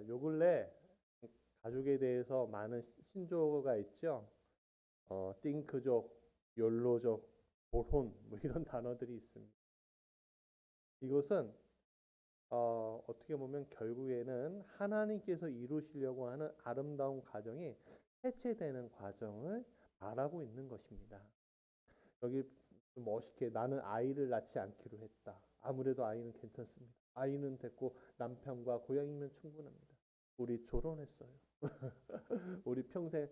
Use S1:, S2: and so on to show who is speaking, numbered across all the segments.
S1: 요 근래 가족에 대해서 많은 신조어가 있죠. 띵크족, 욜로족, 보론 뭐 이런 단어들이 있습니다. 이것은 어떻게 보면 결국에는 하나님께서 이루시려고 하는 아름다운 과정이 해체되는 과정을 말하고 있는 것입니다. 여기 좀 멋있게 나는 아이를 낳지 않기로 했다. 아무래도 아이는 괜찮습니다. 아이는 됐고 남편과 고향이면 충분합니다. 우리 결혼했어요. 우리 평생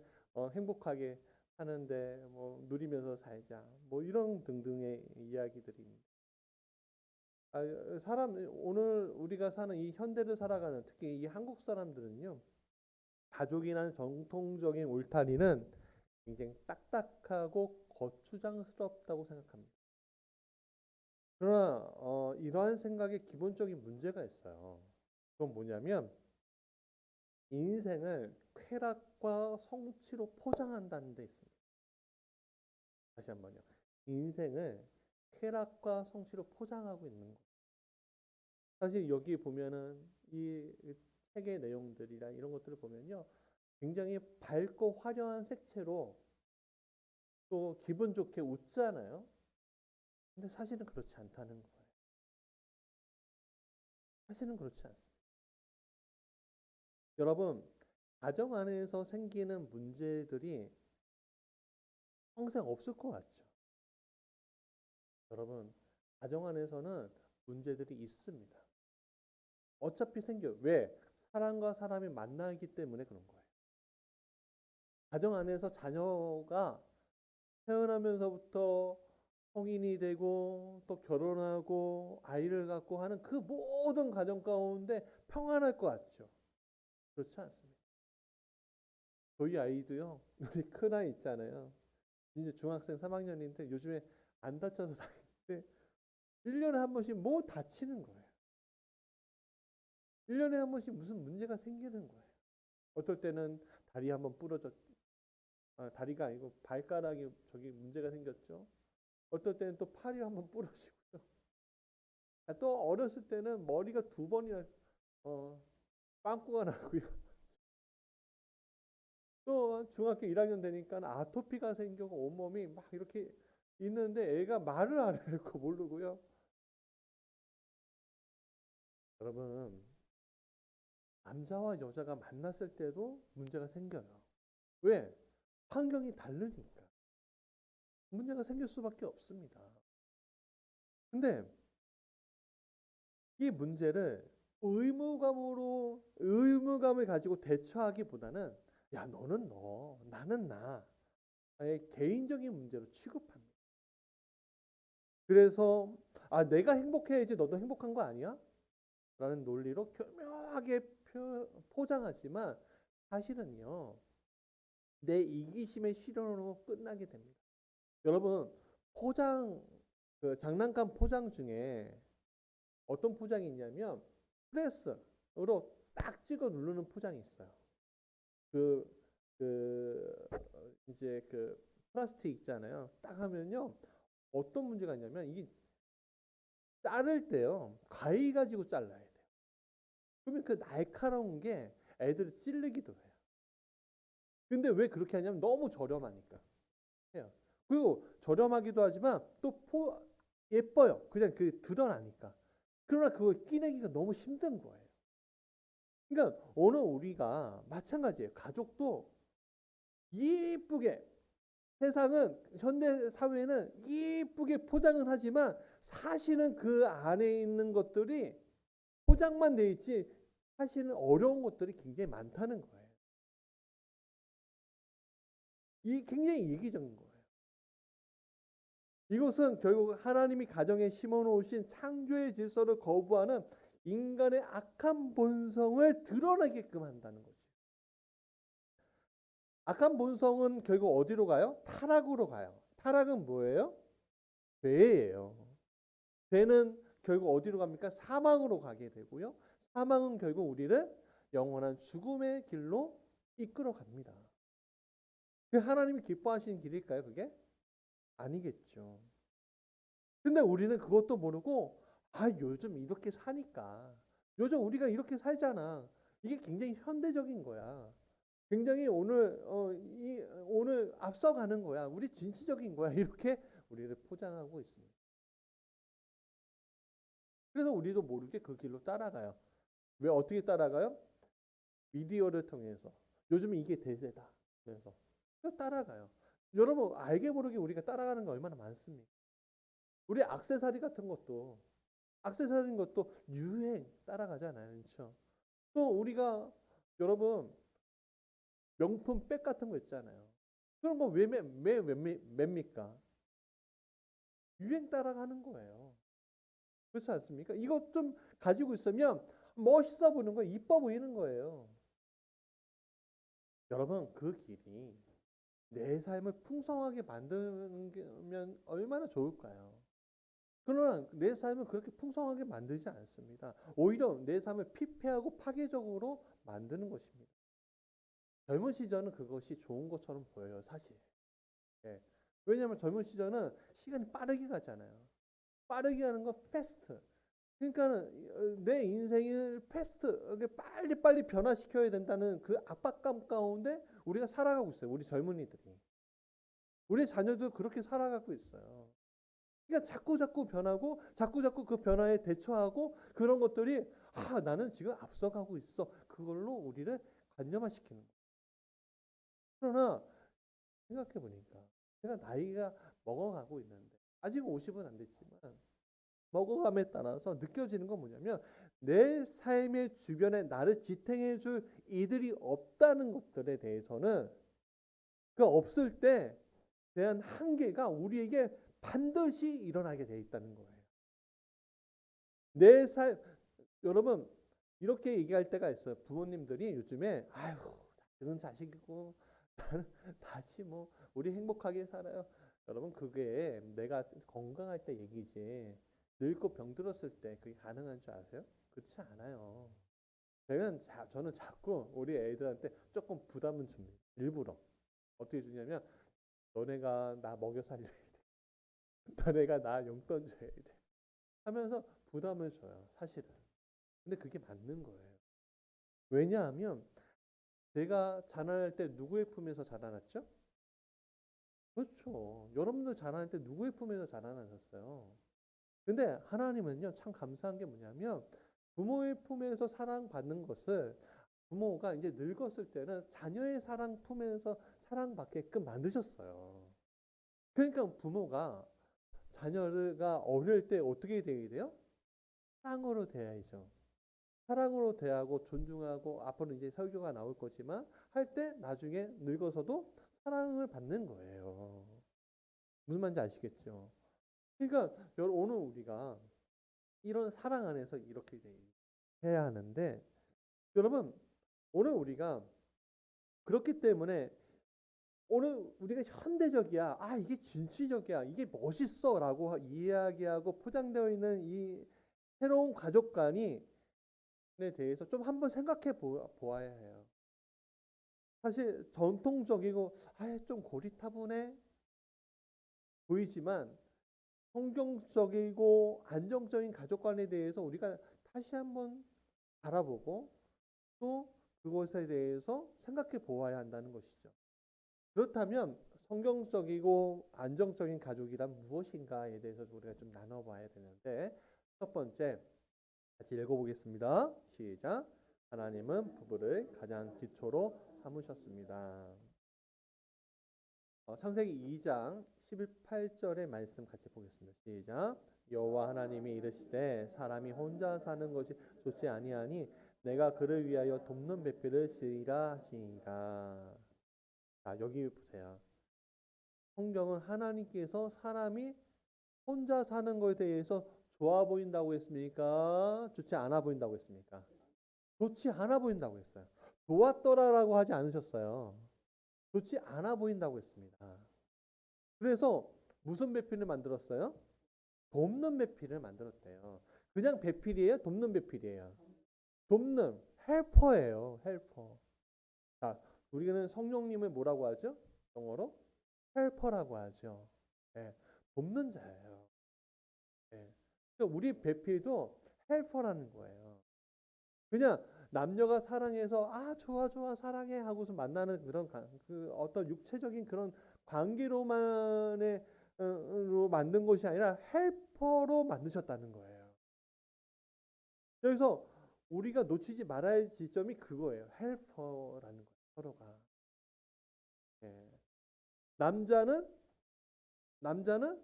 S1: 행복하게 사는데 뭐 누리면서 살자. 뭐 이런 등등의 이야기들입니다. 사람 오늘 우리가 사는 이 현대를 살아가는 특히 이 한국 사람들은요. 가족이라는 정통적인 울타리는 굉장히 딱딱하고 거추장스럽다고 생각합니다. 그러나 이러한 생각에 기본적인 문제가 있어요. 그건 뭐냐면 인생을 쾌락과 성취로 포장한다는 데 있습니다. 다시 한번요. 인생을 쾌락과 성취로 포장하고 있는 거. 사실 여기 보면은 이 책의 내용들이나 이런 것들을 보면요. 굉장히 밝고 화려한 색채로 또 기분 좋게 웃잖아요. 근데 사실은 그렇지 않다는 거예요. 사실은 그렇지 않습니다. 여러분, 가정 안에서 생기는 문제들이 평생 없을 것 같죠. 여러분, 가정 안에서는 문제들이 있습니다. 어차피 생겨요. 왜? 사람과 사람이 만나기 때문에 그런 거예요. 가정 안에서 자녀가 태어나면서부터 성인이 되고 또 결혼하고 아이를 갖고 하는 그 모든 가정 가운데 평안할 것 같죠. 그렇지 않습니다. 저희 아이도요. 우리 큰 아이 있잖아요. 이제 중학생 3학년인데 요즘에 안 다쳐서 다니는데 1년에 한 번씩 뭐 다치는 거예요. 1년에 한 번씩 무슨 문제가 생기는 거예요. 어떨 때는 다리 한번 부러졌, 다리가 아니고 발가락이 저기 문제가 생겼죠. 어떨 때는 또 팔이 한번 부러지고요. 또 어렸을 때는 머리가 2번이나 어, 빵꾸가 나고요. 또 중학교 1학년 되니까 아토피가 생기고 온몸이 막 이렇게 있는데 애가 말을 안 할거 모르고요. 여러분, 남자와 여자가 만났을 때도 문제가 생겨요. 왜? 환경이 다르니까. 문제가 생길 수밖에 없습니다. 근데 이 문제를 의무감을 가지고 대처하기보다는 야, 너는 너, 나는 나. 의 개인적인 문제로 취급합니다. 그래서 내가 행복해야지 너도 행복한 거 아니야? 라는 논리로 교묘하게 포장하지만 사실은요. 내 이기심의 실현으로 끝나게 됩니다. 여러분 그 장난감 포장 중에 어떤 포장이 있냐면 프레스로 딱 찍어 누르는 포장이 있어요. 그, 이제 그 플라스틱 있잖아요. 딱 하면요. 어떤 문제가 있냐면 이게 자를 때요. 가위 가지고 잘라야 돼요. 그러면 그 날카로운 게 애들을 찔르기도 해요. 근데 왜 그렇게 하냐면 너무 저렴하니까 해요. 그리고 저렴하기도 하지만 또 예뻐요. 그냥 그 드러나니까. 그러나 그걸 끼내기가 너무 힘든 거예요. 그러니까 오늘 우리가 마찬가지예요. 가족도 예쁘게 세상은 현대 사회는 예쁘게 포장을 하지만 사실은 그 안에 있는 것들이 포장만 돼 있지 사실은 어려운 것들이 굉장히 많다는 거예요. 이 굉장히 이기적인 거예요. 이것은 결국 하나님이 가정에 심어놓으신 창조의 질서를 거부하는 인간의 악한 본성을 드러나게끔 한다는 거죠. 악한 본성은 결국 어디로 가요? 타락으로 가요. 타락은 뭐예요? 죄예요. 죄는 결국 어디로 갑니까? 사망으로 가게 되고요. 사망은 결국 우리를 영원한 죽음의 길로 이끌어 갑니다. 그 하나님이 기뻐하시는 길일까요, 그게? 아니겠죠. 근데 우리는 그것도 모르고 요즘 이렇게 사니까 요즘 우리가 이렇게 살잖아. 이게 굉장히 현대적인 거야. 굉장히 오늘 앞서가는 거야. 우리 진취적인 거야. 이렇게 우리를 포장하고 있습니다. 그래서 우리도 모르게 그 길로 따라가요. 왜 어떻게 따라가요? 미디어를 통해서. 요즘 이게 대세다. 그래서 따라가요. 여러분 알게 모르게 우리가 따라가는 게 얼마나 많습니까? 우리 액세서리 것도 유행 따라가잖아요. 그렇죠? 또 우리가 여러분 명품 백 같은 거 있잖아요. 그런 거 왜 맵니까? 유행 따라가는 거예요. 그렇지 않습니까? 이것 좀 가지고 있으면 멋있어 보이는 거예요. 이뻐 보이는 거예요. 여러분 그 길이 내 삶을 풍성하게 만들면 얼마나 좋을까요? 그러나 내 삶을 그렇게 풍성하게 만들지 않습니다. 오히려 내 삶을 피폐하고 파괴적으로 만드는 것입니다. 젊은 시절은 그것이 좋은 것처럼 보여요, 사실. 예. 왜냐하면 젊은 시절은 시간이 빠르게 가잖아요. 빠르게 가는 거 패스트. 그러니까는 내 인생을 패스트, 빨리빨리 변화시켜야 된다는 그 압박감 가운데 우리가 살아가고 있어요. 우리 젊은이들이. 우리 자녀도 그렇게 살아가고 있어요. 그러니까 자꾸 변하고 자꾸 그 변화에 대처하고 그런 것들이 나는 지금 앞서가고 있어. 그걸로 우리를 관념화시키는 거예요. 그러나 생각해 보니까 제가 나이가 먹어가고 있는데 아직 50은 안 됐지만 먹어감에 따라서 느껴지는 건 뭐냐면 내 삶의 주변에 나를 지탱해 줄 이들이 없다는 것들에 대해서는 그 없을 때 대한 한계가 우리에게 반드시 일어나게 돼 있다는 거예요. 내 삶, 여러분 이렇게 얘기할 때가 있어요. 부모님들이 요즘에 아유 자식은 자식이고 나는 다시 뭐 우리 행복하게 살아요. 여러분 그게 내가 건강할 때 얘기지 늙고 병들었을 때 그게 가능한 줄 아세요? 그렇지 않아요. 저는 자꾸 우리 애들한테 조금 부담은 줍니다. 일부러. 어떻게 주냐면 너네가 나 먹여 살려야 돼. 너네가 나 용돈 줘야 돼. 하면서 부담을 줘요. 사실은. 근데 그게 맞는 거예요. 왜냐하면 제가 자라날 때 누구의 품에서 자라났죠? 그렇죠. 여러분들 자라날 때 누구의 품에서 자라나셨어요? 근데 하나님은요, 참 감사한 게 뭐냐면 부모의 품에서 사랑받는 것을 부모가 이제 늙었을 때는 자녀의 사랑 품에서 사랑받게끔 만드셨어요. 그러니까 부모가 자녀가 어릴 때 어떻게 되게 돼요? 사랑으로 대해야죠. 사랑으로 대하고 존중하고 앞으로 이제 설교가 나올 거지만 할 때 나중에 늙어서도 사랑을 받는 거예요. 무슨 말인지 아시겠죠? 그러니까 오늘 우리가 이런 사랑 안에서 이렇게 해야 하는데 여러분 오늘 우리가 그렇기 때문에 오늘 우리가 현대적이야. 이게 진취적이야. 이게 멋있어라고 이야기하고 포장되어 있는 이 새로운 가족관에 대해서 좀 한번 생각해 보아야 해요. 사실 전통적이고 좀 고리타분해 보이지만 성경적이고 안정적인 가족관에 대해서 우리가 다시 한번 바라보고 또 그것에 대해서 생각해 보아야 한다는 것이죠. 그렇다면 성경적이고 안정적인 가족이란 무엇인가에 대해서 우리가 좀 나눠봐야 되는데 첫 번째 같이 읽어보겠습니다. 시작. 하나님은 부부를 가장 기초로 삼으셨습니다. 창세기 2장 18절의 말씀 같이 보겠습니다. 시작. 여호와 하나님이 이르시되 사람이 혼자 사는 것이 좋지 아니하니 내가 그를 위하여 돕는 배필을 지으라 하시니라. 자, 여기 보세요. 성경은 하나님께서 사람이 혼자 사는 것에 대해서 좋아 보인다고 했습니까? 좋지 않아 보인다고 했습니까? 좋지 않아 보인다고 했어요. 좋았더라라고 하지 않으셨어요. 좋지 않아 보인다고 했습니다. 그래서 무슨 배필을 만들었어요? 돕는 배필을 만들었대요. 그냥 배필이에요? 돕는 배필이에요? 돕는 헬퍼예요. 헬퍼. 자, 우리는 성령님을 뭐라고 하죠? 영어로 헬퍼라고 하죠. 예, 돕는 자예요. 예. 그러니까 우리 배필도 헬퍼라는 거예요. 그냥 남녀가 사랑해서 아 좋아 좋아 사랑해 하고서 만나는 그런 그 어떤 육체적인 그런 관계로만의 로 만든 것이 아니라 헬퍼로 만드셨다는 거예요. 여기서 우리가 놓치지 말아야 할 지점이 그거예요. 헬퍼라는 거예요. 서로가. 예. 남자는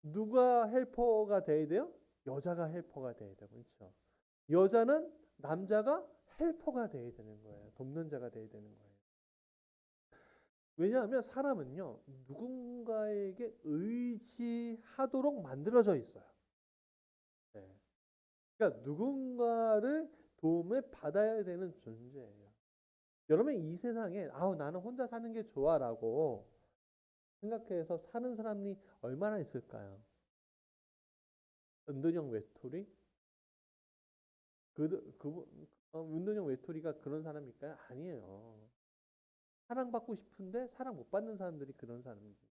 S1: 누가 헬퍼가 돼야 돼요? 여자가 헬퍼가 돼야 돼요. 그렇죠? 여자는 남자가 헬퍼가 돼야 되는 거예요. 돕는 자가 돼야 되는 거예요. 왜냐하면 사람은요, 누군가에게 의지하도록 만들어져 있어요. 네. 그러니까 누군가를 도움을 받아야 되는 존재예요. 여러분 이 세상에 아우 나는 혼자 사는 게 좋아라고 생각해서 사는 사람이 얼마나 있을까요? 은둔형 외톨이? 은둔형 외톨이가 그런 사람일까요? 아니에요. 사랑받고 싶은데 사랑 못 받는 사람들이 그런 사람이죠.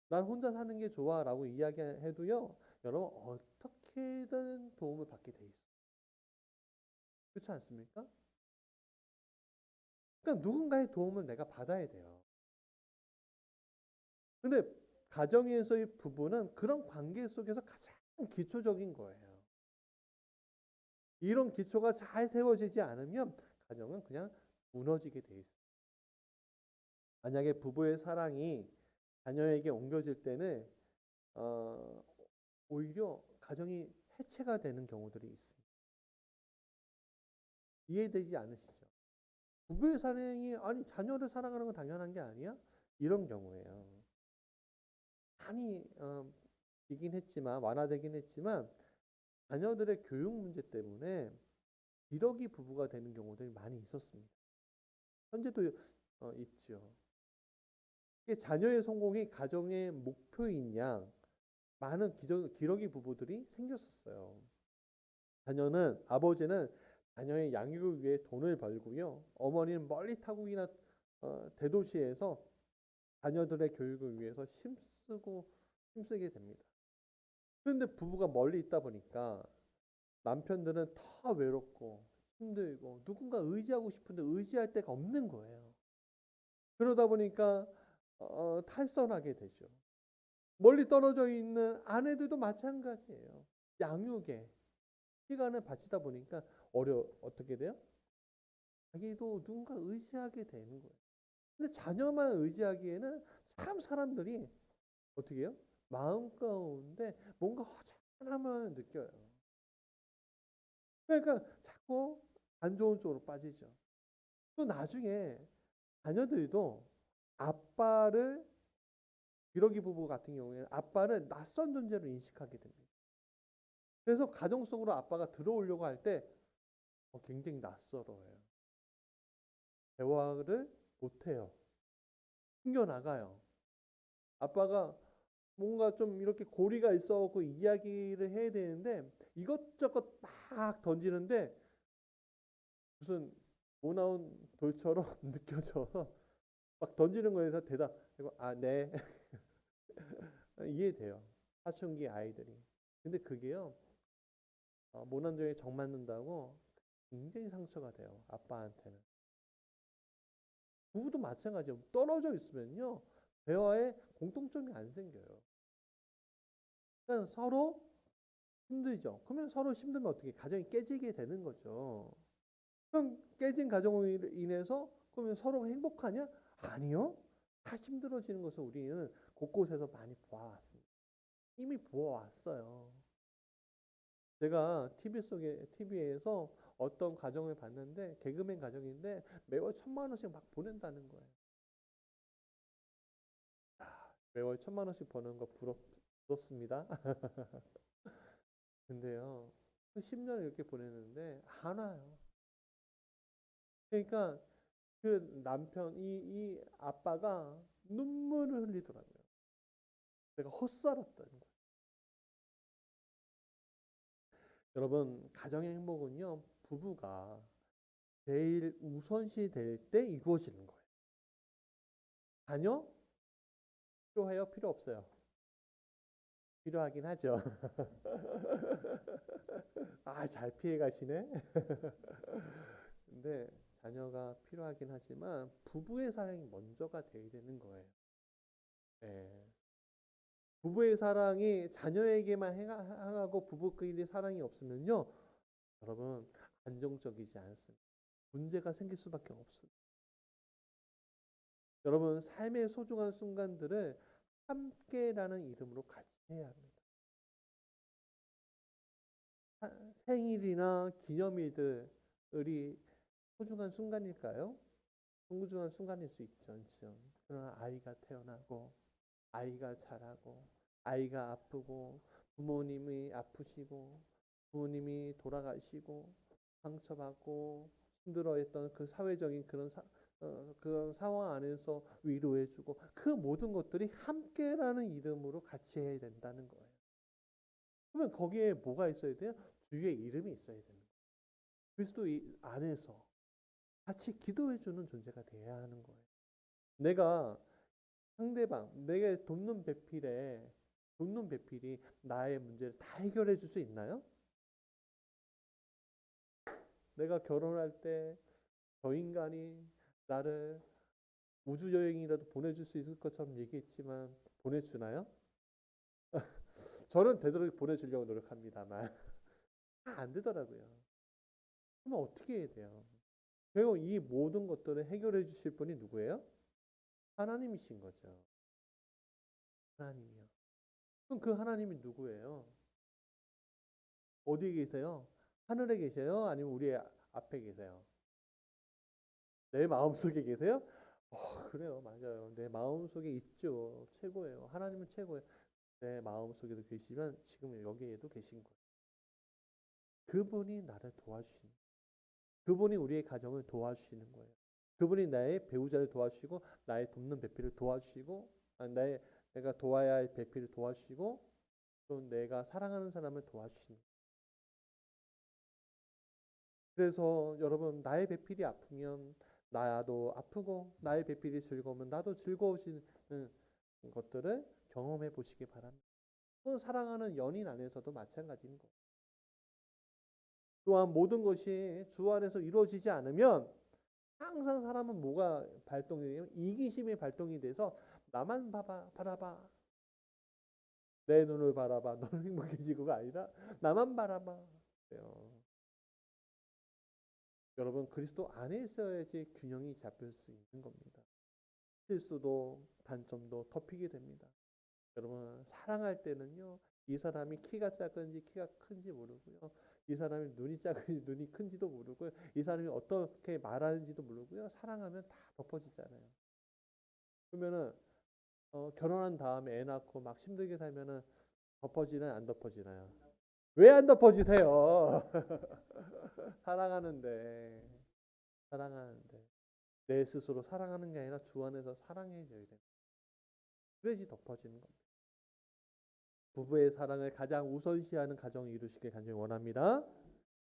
S1: 난 혼자 사는 게 좋아라고 이야기해도요, 여러분 어떻게든 도움을 받게 돼 있어요. 그렇지 않습니까? 그러니까 누군가의 도움을 내가 받아야 돼요. 근데 가정에서의 부부는 그런 관계 속에서 가장 기초적인 거예요. 이런 기초가 잘 세워지지 않으면 가정은 그냥 무너지게 돼 있어요. 만약에 부부의 사랑이 자녀에게 옮겨질 때는 어, 오히려 가정이 해체가 되는 경우들이 있습니다. 이해되지 않으시죠? 부부의 사랑이 아니 자녀를 사랑하는 건 당연한 게 아니야? 이런 경우예요. 많이 이긴 했지만 완화되긴 했지만 자녀들의 교육 문제 때문에 기러기 부부가 되는 경우들이 많이 있었습니다. 현재도 있죠. 자녀의 성공이 가정의 목표인 양 많은 기러기 부부들이 생겼었어요. 아버지는 자녀의 양육을 위해 돈을 벌고요. 어머니는 멀리 타국이나 대도시에서 자녀들의 교육을 위해서 힘쓰게 됩니다. 그런데 부부가 멀리 있다 보니까 남편들은 더 외롭고 힘들고 누군가 의지하고 싶은데 의지할 데가 없는 거예요. 그러다 보니까 탈선하게 되죠. 멀리 떨어져 있는 아내들도 마찬가지예요. 양육에 시간을 바치다 보니까 어떻게 돼요? 자기도 누군가 의지하게 되는 거예요. 근데 자녀만 의지하기에는 참 사람들이 어떻게 해요? 마음 가운데 뭔가 허전함을 느껴요. 그러니까 자꾸 안 좋은 쪽으로 빠지죠. 또 나중에 자녀들도 아빠를 기러기 부부 같은 경우에는 아빠를 낯선 존재로 인식하게 됩니다. 그래서 가정 속으로 아빠가 들어오려고 할 때 굉장히 낯설어요. 대화를 못해요. 튕겨나가요. 아빠가 뭔가 좀 이렇게 고리가 있어갖고 이야기를 해야 되는데 이것저것 막 던지는데 무슨 못 나온 돌처럼 느껴져서 막 던지는 거에서 대답 그리고 네. 이해돼요. 사춘기 아이들이. 근데 그게요. 모난적에 정 맞는다고 굉장히 상처가 돼요. 아빠한테는. 부부도 마찬가지예요. 떨어져 있으면요. 대화에 공통점이 안 생겨요. 그러니까 서로 힘들죠. 그러면 서로 힘들면 어떻게 가정이 깨지게 되는 거죠. 그럼 깨진 가정으로 인해서 그러면 서로가 행복하냐? 아니요. 다 힘들어지는 것을 우리는 곳곳에서 많이 보아왔습니다. 이미 보아왔어요. 제가 TV에서 어떤 가정을 봤는데 개그맨 가정인데 매월 1,000만 원씩 막 보낸다는 거예요. 매월 1,000만 원씩 버는 거 부럽습니다. 근데요, 10년을 이렇게 보내는데 안 와요. 그러니까 그 이 아빠가 눈물을 흘리더라고요. 내가 헛살았다는 거예요. 여러분, 가정의 행복은요, 부부가 제일 우선시 될 때 이루어지는 거예요. 자녀? 필요해요? 필요 없어요? 필요하긴 하죠. 아, 잘 피해 가시네. 근데 자녀가 필요하긴 하지만 부부의 사랑이 먼저가 돼야 되는 거예요. 예. 부부의 사랑이 자녀에게만 향하고 부부끼리 사랑이 없으면요, 여러분 안정적이지 않습니다. 문제가 생길 수밖에 없습니다. 여러분 삶의 소중한 순간들을 함께라는 이름으로 같이 해야 합니다. 생일이나 기념일들이 소중한 순간일까요? 소중한 순간일 수 있죠. 그렇죠? 그러나 아이가 태어나고 아이가 자라고 아이가 아프고 부모님이 아프시고 부모님이 돌아가시고 상처받고 힘들어했던 그 사회적인 그런 상황 안에서 위로해주고 그 모든 것들이 함께라는 이름으로 같이 해야 된다는 거예요. 그러면 거기에 뭐가 있어야 돼요? 주의 이름이 있어야 되는 거예요. 그리스도 안에서 같이 기도해주는 존재가 돼야 하는 거예요. 내가 상대방, 내게 돕는 배필이 나의 문제를 다 해결해 줄 수 있나요? 내가 결혼할 때 저 인간이 나를 우주 여행이라도 보내줄 수 있을 것처럼 얘기했지만 보내주나요? 저는 되도록 보내주려고 노력합니다만 안 되더라고요. 그러면 어떻게 해야 돼요? 그리고 이 모든 것들을 해결해 주실 분이 누구예요? 하나님이신 거죠. 하나님이요. 그럼 그 하나님이 누구예요? 어디에 계세요? 하늘에 계세요? 아니면 우리 앞에 계세요? 내 마음속에 계세요? 그래요. 맞아요. 내 마음속에 있죠. 최고예요. 하나님은 최고예요. 내 마음속에도 계시면 지금 여기에도 계신 거예요. 그분이 나를 도와주시는, 그분이 우리의 가정을 도와주시는 거예요. 그분이 나의 배우자를 도와주시고 나의 돕는 배필을 도와주시고 내가 도와야 할 배필을 도와주시고 또 내가 사랑하는 사람을 도와주시는. 그래서 여러분 나의 배필이 아프면 나도 아프고 나의 배필이 즐거우면 나도 즐거워지는 것들을 경험해 보시기 바랍니다. 또 사랑하는 연인 안에서도 마찬가지인 거예요. 또한 모든 것이 주 안에서 이루어지지 않으면 항상 사람은 뭐가 발동이 되냐면 이기심이 발동이 돼서 나만 바라봐. 내 눈을 바라봐. 너는 행복해지고가 아니라 나만 바라봐. 여러분 그리스도 안에 있어야지 균형이 잡힐 수 있는 겁니다. 실수도 단점도 덮이게 됩니다. 여러분 사랑할 때는요, 이 사람이 키가 작은지 키가 큰지 모르고요, 이 사람이 눈이 작은지 눈이 큰지도 모르고요, 이 사람이 어떻게 말하는지도 모르고요, 사랑하면 다 덮어지잖아요. 그러면은 결혼한 다음에 애 낳고 막 힘들게 살면은 덮어지나요, 안 덮어지나요? 왜 안 덮어지세요? 사랑하는데 사랑하는데 내 스스로 사랑하는 게 아니라 주 안에서 사랑해줘야 돼. 그래야지 덮어지는 겁니다. 부부의 사랑을 가장 우선시하는 가정을 이루시길 간절히 원합니다.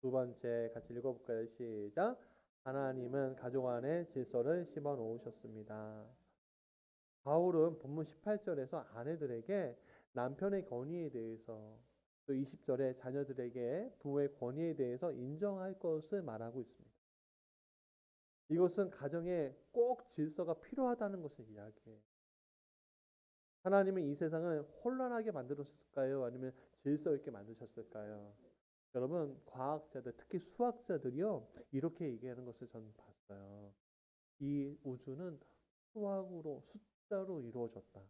S1: 두 번째 같이 읽어볼까요? 시작. 하나님은 가족 안에 질서를 심어 놓으셨습니다. 바울은 본문 18절에서 아내들에게 남편의 권위에 대해서, 또 20절에 자녀들에게 부모의 권위에 대해서 인정할 것을 말하고 있습니다. 이것은 가정에 꼭 질서가 필요하다는 것을 이야기해요. 하나님은 이 세상을 혼란하게 만들었을까요? 아니면 질서 있게 만드셨을까요? 여러분, 과학자들, 특히 수학자들이요, 이렇게 얘기하는 것을 저는 봤어요. 이 우주는 수학으로, 숫자로 이루어졌다.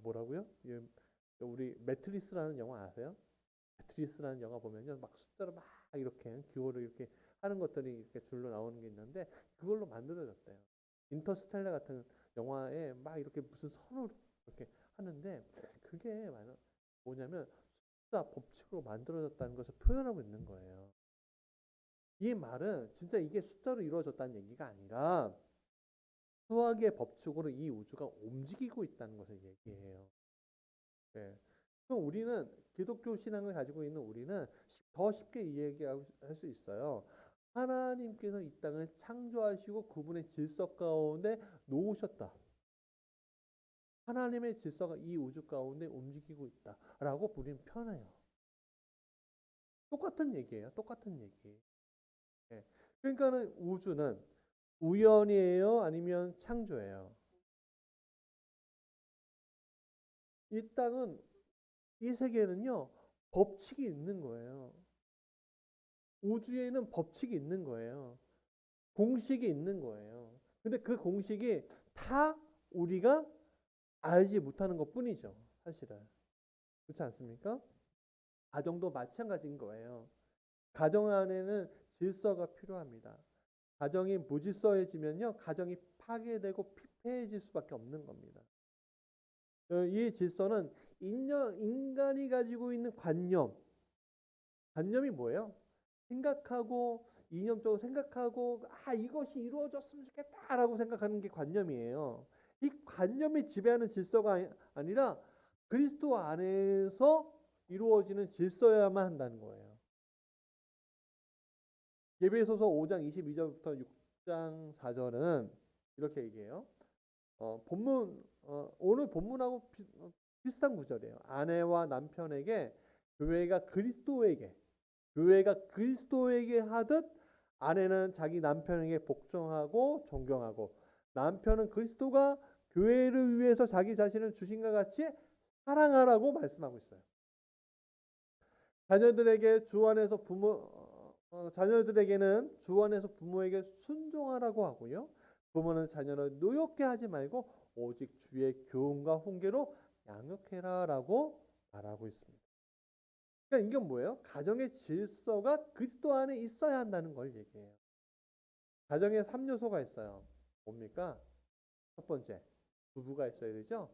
S1: 뭐라고요? 우리 매트리스라는 영화 아세요? 매트리스라는 영화 보면요, 막 숫자로 막 이렇게 기호를 이렇게 하는 것들이 이렇게 줄로 나오는 게 있는데 그걸로 만들어졌대요. 인터스텔라 같은 영화에 막 이렇게 무슨 선을 이렇게 하는데 그게 뭐냐면 숫자 법칙으로 만들어졌다는 것을 표현하고 있는 거예요. 이 말은 진짜 이게 숫자로 이루어졌다는 얘기가 아니라 수학의 법칙으로 이 우주가 움직이고 있다는 것을 얘기해요. 네. 그럼 우리는 기독교 신앙을 가지고 있는 우리는 더 쉽게 이야기할 수 있어요. 하나님께서 이 땅을 창조하시고 그분의 질서 가운데 놓으셨다. 하나님의 질서가 이 우주 가운데 움직이고 있다라고 우리는 편해요. 똑같은 얘기예요. 똑같은 얘기. 예. 그러니까는 우주는 우연이에요? 아니면 창조예요? 이 땅은, 이 세계는요, 법칙이 있는 거예요. 우주에는 법칙이 있는 거예요. 공식이 있는 거예요. 근데 그 공식이 다 우리가 알지 못하는 것 뿐이죠. 사실은. 그렇지 않습니까? 가정도 마찬가지인 거예요. 가정 안에는 질서가 필요합니다. 가정이 무질서해지면요, 가정이 파괴되고 피폐해질 수밖에 없는 겁니다. 이 질서는 인간이 가지고 있는 관념이 뭐예요? 생각하고, 이념적으로 생각하고, 이것이 이루어졌으면 좋겠다라고 생각하는 게 관념이에요. 이 관념이 지배하는 질서가 아니라 그리스도 안에서 이루어지는 질서야만 한다는 거예요. 예배소서 5장 22절부터 6장 4절은 이렇게 얘기해요. 오늘 본문하고 비슷한 구절이에요. 아내와 남편에게 교회가 그리스도에게 하듯 아내는 자기 남편에게 복종하고 존경하고 남편은 그리스도가 교회를 위해서 자기 자신을 주신과 같이 사랑하라고 말씀하고 있어요. 자녀들에게는 주 안에서 부모에게 순종하라고 하고요. 부모는 자녀를 노엽게 하지 말고 오직 주의 교훈과 훈계로 양육해라라고 말하고 있습니다. 그러니까 이건 뭐예요? 가정의 질서가 그리스도 안에 있어야 한다는 걸 얘기해요. 가정에 3요소가 있어요. 뭡니까? 첫 번째, 부부가 있어야 되죠.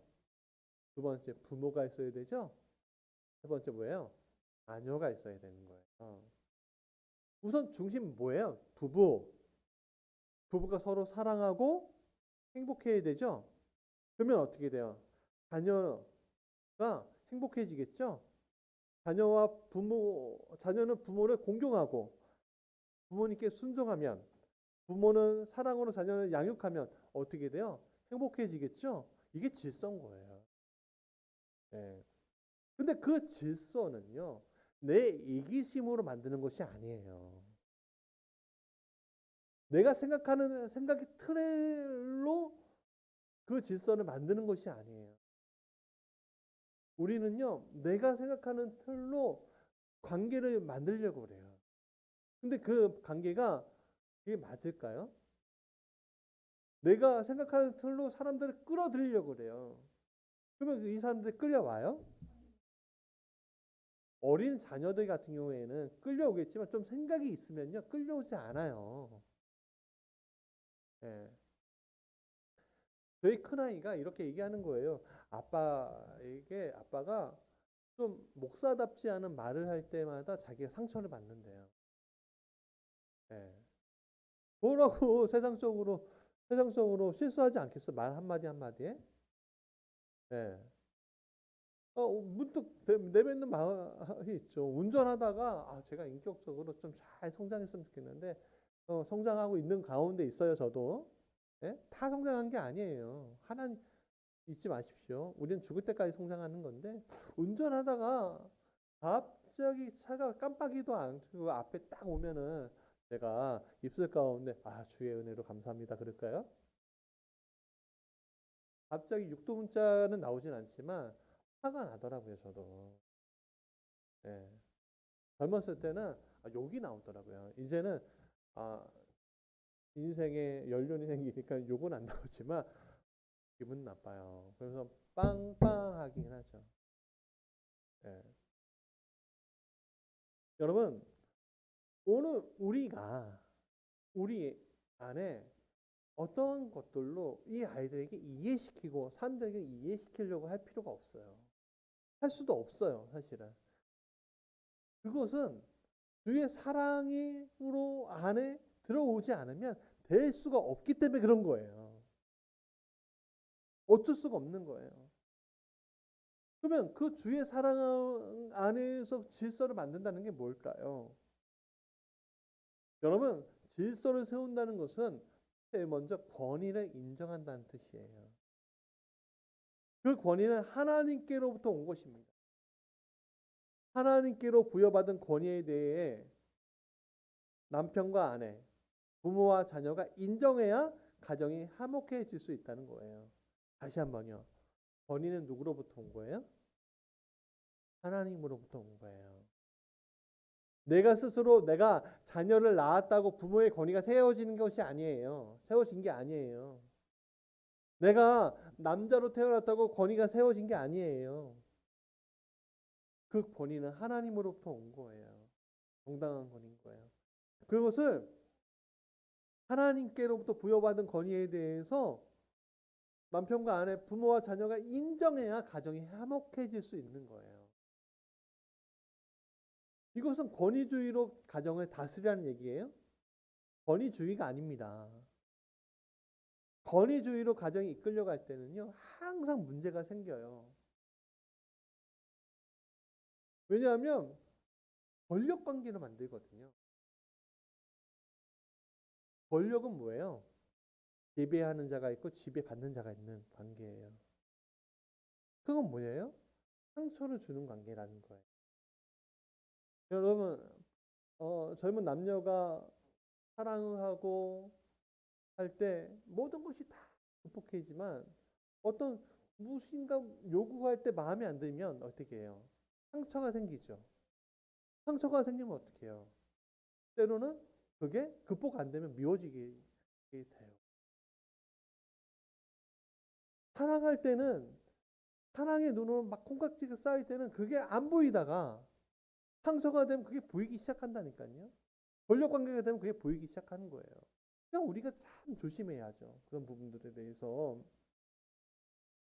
S1: 두 번째, 부모가 있어야 되죠. 세 번째 뭐예요? 자녀가 있어야 되는 거예요. 우선 중심 뭐예요? 부부가 서로 사랑하고 행복해야 되죠. 그러면 어떻게 돼요? 자녀가 행복해지겠죠. 자녀는 부모를 공경하고 부모님께 순종하면, 부모는 사랑으로 자녀를 양육하면 어떻게 돼요? 행복해지겠죠. 이게 질서인 거예요. 네. 근데 그 질서는요, 내 이기심으로 만드는 것이 아니에요. 내가 생각하는 생각의 틀로 그 질서를 만드는 것이 아니에요. 우리는요, 내가 생각하는 틀로 관계를 만들려고 그래요. 근데 그 관계가 이게 맞을까요? 내가 생각하는 틀로 사람들을 끌어들이려고 그래요. 그러면 이 사람들이 끌려와요? 어린 자녀들 같은 경우에는 끌려오겠지만 좀 생각이 있으면요, 끌려오지 않아요. 예. 저희 큰아이가 이렇게 얘기하는 거예요. 아빠가 좀 목사답지 않은 말을 할 때마다 자기가 상처를 받는데요. 예. 뭐라고 세상적으로 실수하지 않겠어? 말 한마디 한마디에? 예. 문득 내뱉는 말이 있죠. 운전하다가 제가 인격적으로 좀 잘 성장했으면 좋겠는데 성장하고 있는 가운데 있어요. 저도. 예? 다 성장한 게 아니에요. 하나님 잊지 마십시오. 우리는 죽을 때까지 성장하는 건데 운전하다가 갑자기 차가 깜빡이도 안 켜고 앞에 딱 오면은 제가 입술 가운데 주의 은혜로 감사합니다 그럴까요? 갑자기 육두문자는 나오진 않지만 화가 나더라고요. 저도. 예. 젊었을 때는 욕이 나오더라고요. 이제는 아, 인생에 연륜이 생기니까 욕은 안 나오지만 기분 나빠요. 그래서 빵빵하긴 하죠. 예. 여러분, 오늘 우리 안에 어떤 것들로 이 아이들에게 이해시키고 사람들에게 이해시키려고 할 필요가 없어요. 할 수도 없어요, 사실은. 그것은 주의 사랑으로 안에 들어오지 않으면 될 수가 없기 때문에 그런 거예요. 어쩔 수가 없는 거예요. 그러면 그 주의 사랑 안에서 질서를 만든다는 게 뭘까요? 여러분, 질서를 세운다는 것은 제일 먼저 권위를 인정한다는 뜻이에요. 그 권위는 하나님께로부터 온 것입니다. 하나님께로 부여받은 권위에 대해 남편과 아내, 부모와 자녀가 인정해야 가정이 화목해질 수 있다는 거예요. 다시 한번요. 권위는 누구로부터 온 거예요? 하나님으로부터 온 거예요. 내가 스스로 내가 자녀를 낳았다고 부모의 권위가 세워지는 것이 아니에요. 세워진 게 아니에요. 내가 남자로 태어났다고 권위가 세워진 게 아니에요. 그 권위는 하나님으로부터 온 거예요. 정당한 권위인 거예요. 그것을 하나님께로부터 부여받은 권위에 대해서 남편과 아내, 부모와 자녀가 인정해야 가정이 화목해질 수 있는 거예요. 이것은 권위주의로 가정을 다스리라는 얘기예요? 권위주의가 아닙니다. 권위주의로 가정이 이끌려갈 때는요, 항상 문제가 생겨요. 왜냐하면 권력 관계를 만들거든요. 권력은 뭐예요? 지배하는 자가 있고 지배받는 자가 있는 관계예요. 그건 뭐예요? 상처를 주는 관계라는 거예요. 여러분, 젊은 남녀가 사랑하고 할 때 모든 것이 다 극복해지만 어떤 무엇인가 요구할 때 마음에 안 들면 어떻게 해요? 상처가 생기죠. 상처가 생기면 어떻게 해요? 때로는 그게 극복 안 되면 미워지게 돼요. 사랑할 때는 사랑의 눈으로 막 콩깍지가 쌓일 때는 그게 안 보이다가 상처가 되면 그게 보이기 시작한다니까요. 권력 관계가 되면 그게 보이기 시작하는 거예요. 그냥 우리가 참 조심해야죠. 그런 부분들에 대해서.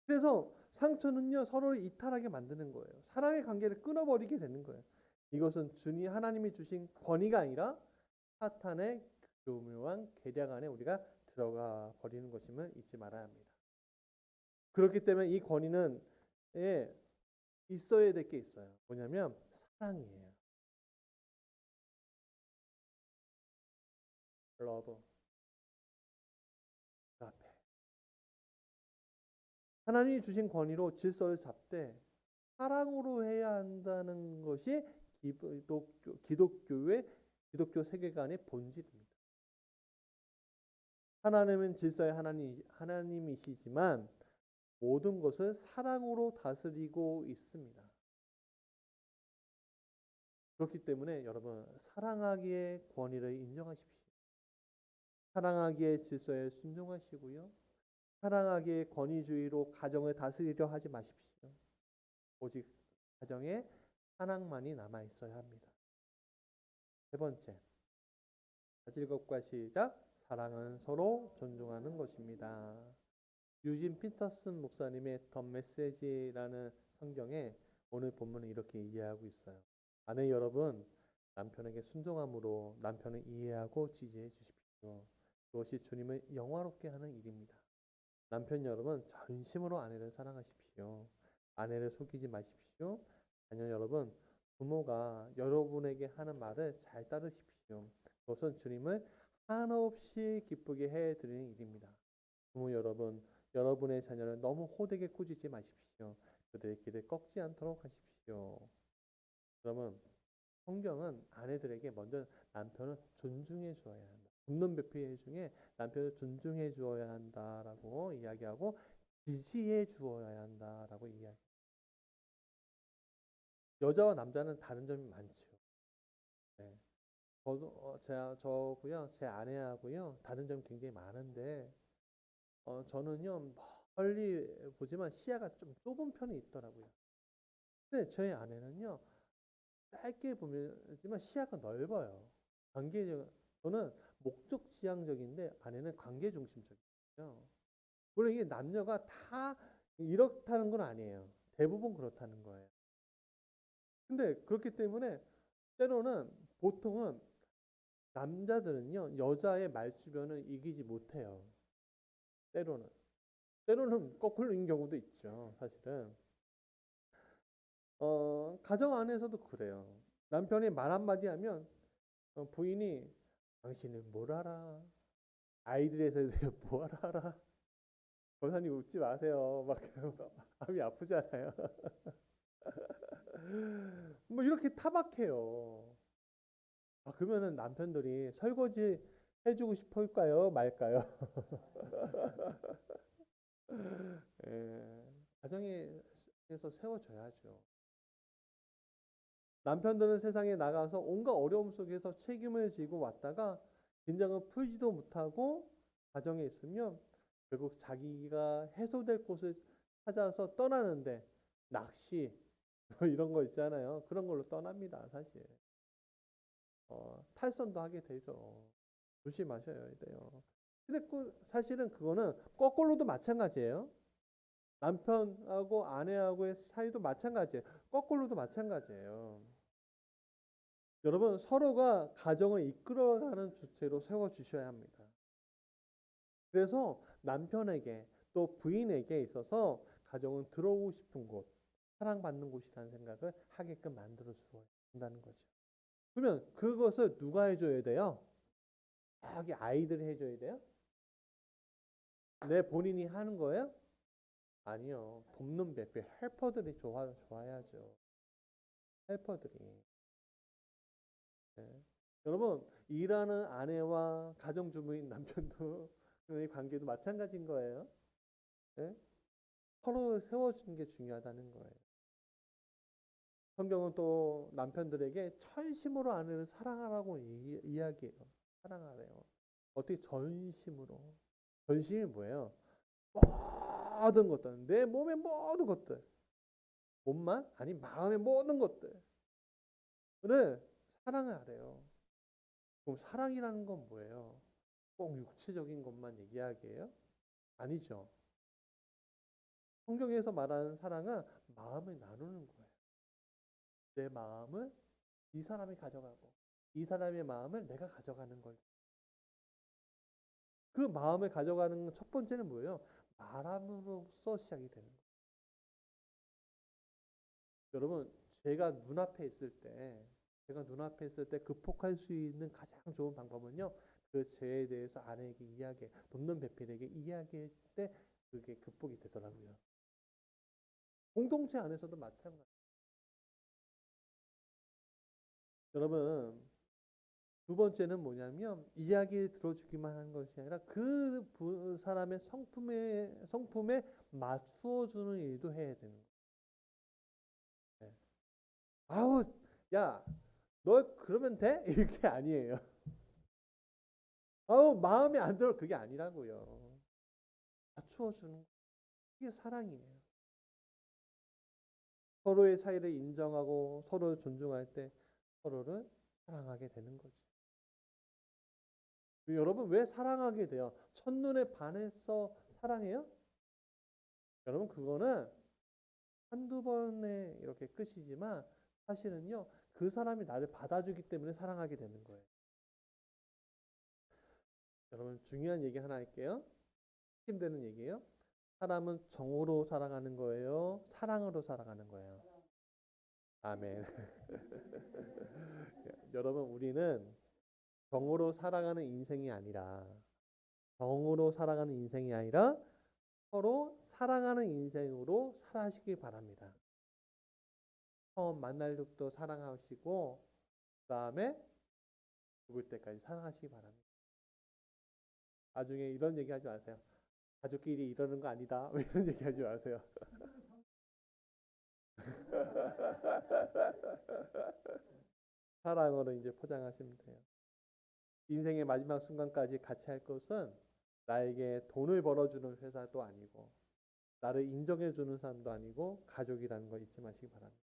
S1: 그래서 상처는요, 서로를 이탈하게 만드는 거예요. 사랑의 관계를 끊어버리게 되는 거예요. 이것은 주님 하나님이 주신 권위가 아니라 사탄의 교묘한 계략 안에 우리가 들어가 버리는 것임을 잊지 말아야 합니다. 그렇기 때문에 이 권위는 있어야 될 게 있어요. 뭐냐면 사랑이에요. 러브. 그 앞에. 하나님이 주신 권위로 질서를 잡되 사랑으로 해야 한다는 것이 기독교 세계관의 본질입니다. 하나님은 질서의 하나님이시지만 모든 것을 사랑으로 다스리고 있습니다. 그렇기 때문에 여러분 사랑하기의 권위를 인정하십시오. 사랑하기의 질서에 순종하시고요. 사랑하기의 권위주의로 가정을 다스리려 하지 마십시오. 오직 가정에 사랑만이 남아 있어야 합니다. 세 번째, 가질 것과 시작. 사랑은 서로 존중하는 것입니다. 유진 피터슨 목사님의 더 메시지라는 성경에 오늘 본문을 이렇게 이해하고 있어요. 아내 여러분, 남편에게 순종함으로 남편을 이해하고 지지해 주십시오. 그것이 주님을 영화롭게 하는 일입니다. 남편 여러분, 전심으로 아내를 사랑하십시오. 아내를 속이지 마십시오. 자녀 여러분, 부모가 여러분에게 하는 말을 잘 따르십시오. 그것은 주님을 한없이 기쁘게 해드리는 일입니다. 부모 여러분, 여러분의 자녀를 너무 호되게 꾸짖지 마십시오. 그들의 길을 꺾지 않도록 하십시오. 그러면 성경은 아내들에게 먼저 남편을 존중해 주어야 한다. 굽는 배필 중에 남편을 존중해 주어야 한다라고 이야기하고 지지해 주어야 한다라고 이야기. 여자와 남자는 다른 점이 많죠. 네. 저고요, 제 아내하고요, 다른 점이 굉장히 많은데, 저는요, 멀리 보지만 시야가 좀 좁은 편이 있더라고요. 근데 저희 아내는요, 짧게 보지만 시야가 넓어요. 저는 목적 지향적인데 아내는 관계 중심적이에요. 물론 이게 남녀가 다 이렇다는 건 아니에요. 대부분 그렇다는 거예요. 근데 그렇기 때문에 때로는 보통은 남자들은요, 여자의 말주변을 이기지 못해요. 때로는. 때로는 거꾸로인 경우도 있죠, 사실은. 가정 안에서도 그래요. 남편이 말 한마디 하면 부인이 당신은 뭘 알아? 아이들에 대해서 뭘 알아? 권사님 웃지 마세요. 막 마음이 아프잖아요. 뭐 이렇게 타박해요. 아, 그러면은 남편들이 설거지 해주고 싶을까요? 말까요? 예, 가정에서 세워줘야죠. 남편들은 세상에 나가서 온갖 어려움 속에서 책임을 지고 왔다가 긴장을 풀지도 못하고 가정에 있으면 결국 자기가 해소될 곳을 찾아서 떠나는데 낚시 뭐 이런 거 있잖아요. 그런 걸로 떠납니다, 사실. 탈선도 하게 되죠. 조심하셔야 돼요. 근데 사실은 그거는 거꾸로도 마찬가지예요. 남편하고 아내하고의 사이도 마찬가지예요. 거꾸로도 마찬가지예요. 여러분, 서로가 가정을 이끌어가는 주체로 세워주셔야 합니다. 그래서 남편에게 또 부인에게 있어서 가정은 들어오고 싶은 곳, 사랑받는 곳이라는 생각을 하게끔 만들어 주어야 한다는 거죠. 그러면 그것을 누가 해줘야 돼요? 여기 아이들이 해줘야 돼요? 내 본인이 하는 거예요? 아니요. 돕는 배필 헬퍼들이 좋아야죠. 헬퍼들이. 네. 여러분, 일하는 아내와 가정주부인 남편도 의 관계도 마찬가지인 거예요. 네? 서로 세워주는 게 중요하다는 거예요. 성경은 또 남편들에게 전심으로 아내를 사랑하라고 이야기해요. 사랑하래요. 어떻게 전심으로? 전심이 뭐예요? 모든 것들, 내 몸의 모든 것들, 몸만 아니 마음의 모든 것들을 사랑하래요. 그럼 사랑이라는 건 뭐예요? 꼭 육체적인 것만 얘기하기예요? 아니죠. 성경에서 말하는 사랑은 마음을 나누는 거예요. 내 마음을 이 사람이 가져가고 이 사람의 마음을 내가 가져가는 걸. 그 마음을 가져가는 첫 번째는 뭐예요? 말함으로써 시작이 되는 거예요. 여러분, 제가 눈앞에 있을 때 극복할 수 있는 가장 좋은 방법은요. 그 죄에 대해서 아내에게 돕는 배필에게 이야기할 때 그게 극복이 되더라고요. 공동체 안에서도 마찬가지. 여러분, 두 번째는 뭐냐면 이야기 들어주기만 하는 것이 아니라 그 사람의 성품에 맞추어 주는 일도 해야 되는 거예요. 네. 아우, 야, 너 그러면 돼? 이게 아니에요. 아우, 마음에 안 들어. 그게 아니라고요. 맞추어 주는 그게 사랑이에요. 서로의 차이를 인정하고 서로를 존중할 때 서로를 사랑하게 되는 거죠. 여러분, 왜 사랑하게 돼요? 첫눈에 반해서 사랑해요? 여러분, 그거는 한두 번에 이렇게 끝이지만 사실은요, 그 사람이 나를 받아주기 때문에 사랑하게 되는 거예요. 여러분, 중요한 얘기 하나 할게요. 힘드는 얘기예요. 사람은 정으로 사랑하는 거예요? 사랑으로 사랑하는 거예요? 아멘. 여러분, 우리는 정으로 살아가는 인생이 아니라 서로 사랑하는 인생으로 살아시길 바랍니다. 처음 만날 때부터 사랑하시고 그 다음에 죽을 때까지 사랑하시기 바랍니다. 나중에 이런 얘기 하지 마세요. 가족끼리 이러는 거 아니다. 이런 얘기 하지 마세요. 사랑으로 이제 포장하시면 돼요. 인생의 마지막 순간까지 같이 할 것은 나에게 돈을 벌어주는 회사도 아니고 나를 인정해주는 사람도 아니고 가족이라는 거 잊지 마시기 바랍니다.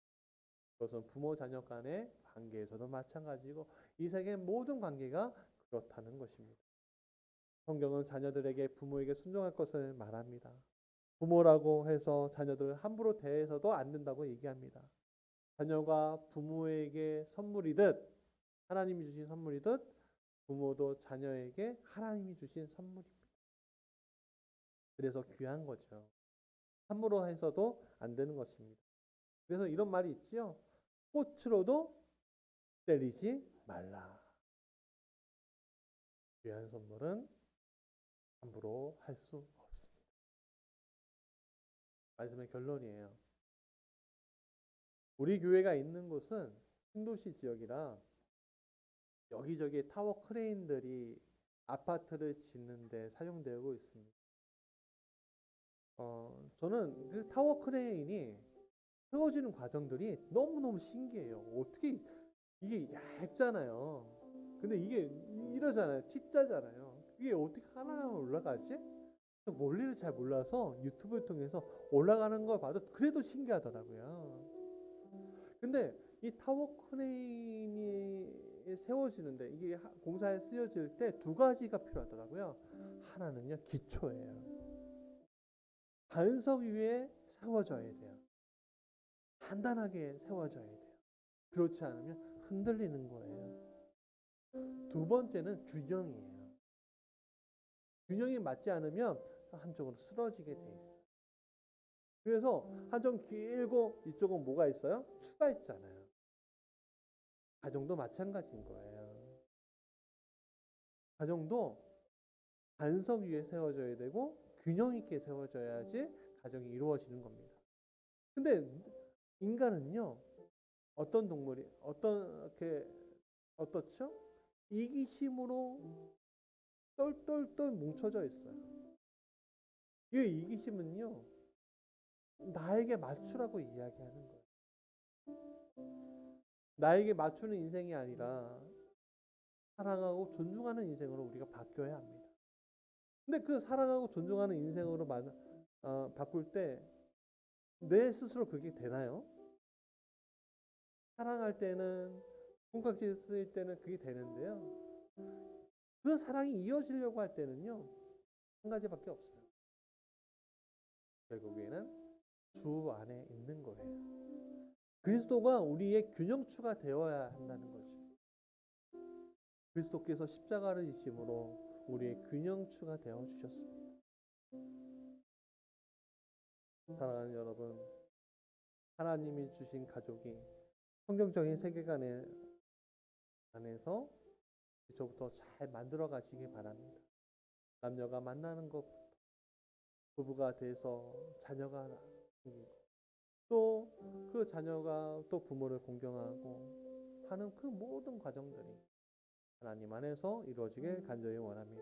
S1: 그것은 부모 자녀 간의 관계에서도 마찬가지고 이 세계 모든 관계가 그렇다는 것입니다. 성경은 자녀들에게 부모에게 순종할 것을 말합니다. 부모라고 해서 자녀들을 함부로 대해서도 안 된다고 얘기합니다. 자녀가 부모에게 선물이듯 하나님이 주신 선물이듯 부모도 자녀에게 하나님이 주신 선물입니다. 그래서 귀한 거죠. 함부로 해서도 안 되는 것입니다. 그래서 이런 말이 있지요. 꽃으로도 때리지 말라. 귀한 선물은 함부로 할 수 없습니다. 말씀의 결론이에요. 우리 교회가 있는 곳은 신도시 지역이라 여기저기 타워 크레인들이 아파트를 짓는 데 사용되고 있습니다. 저는 그 타워 크레인이 세워지는 과정들이 너무너무 신기해요. 어떻게 이게 얇잖아요. 근데 이게 이러잖아요. T자잖아요. 이게 어떻게 하나하나 올라가지? 원리를 잘 몰라서 유튜브를 통해서 올라가는 걸 봐도 그래도 신기하더라고요. 근데 이 타워 크레인이 세워지는데 이게 공사에 쓰여질 때 두 가지가 필요하더라고요. 하나는요, 기초예요. 반석 위에 세워져야 돼요. 단단하게 세워져야 돼요. 그렇지 않으면 흔들리는 거예요. 두 번째는 균형이에요. 균형이 맞지 않으면 한쪽으로 쓰러지게 돼 있어요. 그래서 한쪽 길고 이쪽은 뭐가 있어요? 추가 있잖아요. 가정도 마찬가지인 거예요. 가정도 반석 위에 세워져야 되고 균형 있게 세워져야지 가정이 이루어지는 겁니다. 근데 인간은요, 어떤 동물이 어떻죠? 이기심으로 똘똘똘 뭉쳐져 있어요. 이 이기심은요, 나에게 맞추라고 이야기하는 거예요. 나에게 맞추는 인생이 아니라 사랑하고 존중하는 인생으로 우리가 바뀌어야 합니다. 근데 그 사랑하고 존중하는 인생으로 바꿀 때 내 스스로 그게 되나요? 사랑할 때는 콩깍지 쓸 때는 그게 되는데요. 그 사랑이 이어지려고 할 때는요, 한 가지밖에 없어요. 결국에는 주 안에 있는 거예요. 그리스도가 우리의 균형추가 되어야 한다는 거죠. 그리스도께서 십자가를 지심으로 우리의 균형추가 되어 주셨습니다. 사랑하는 여러분, 하나님이 주신 가족이 성경적인 세계관 안에서 이제부터 잘 만들어 가시기 바랍니다. 남녀가 만나는 것, 부부가 돼서 자녀가 생기고 또 그 자녀가 또 부모를 공경하고 하는 그 모든 과정들이 하나님 안에서 이루어지길 간절히 원합니다.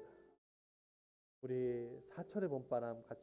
S1: 우리 사철의 봄바람 같이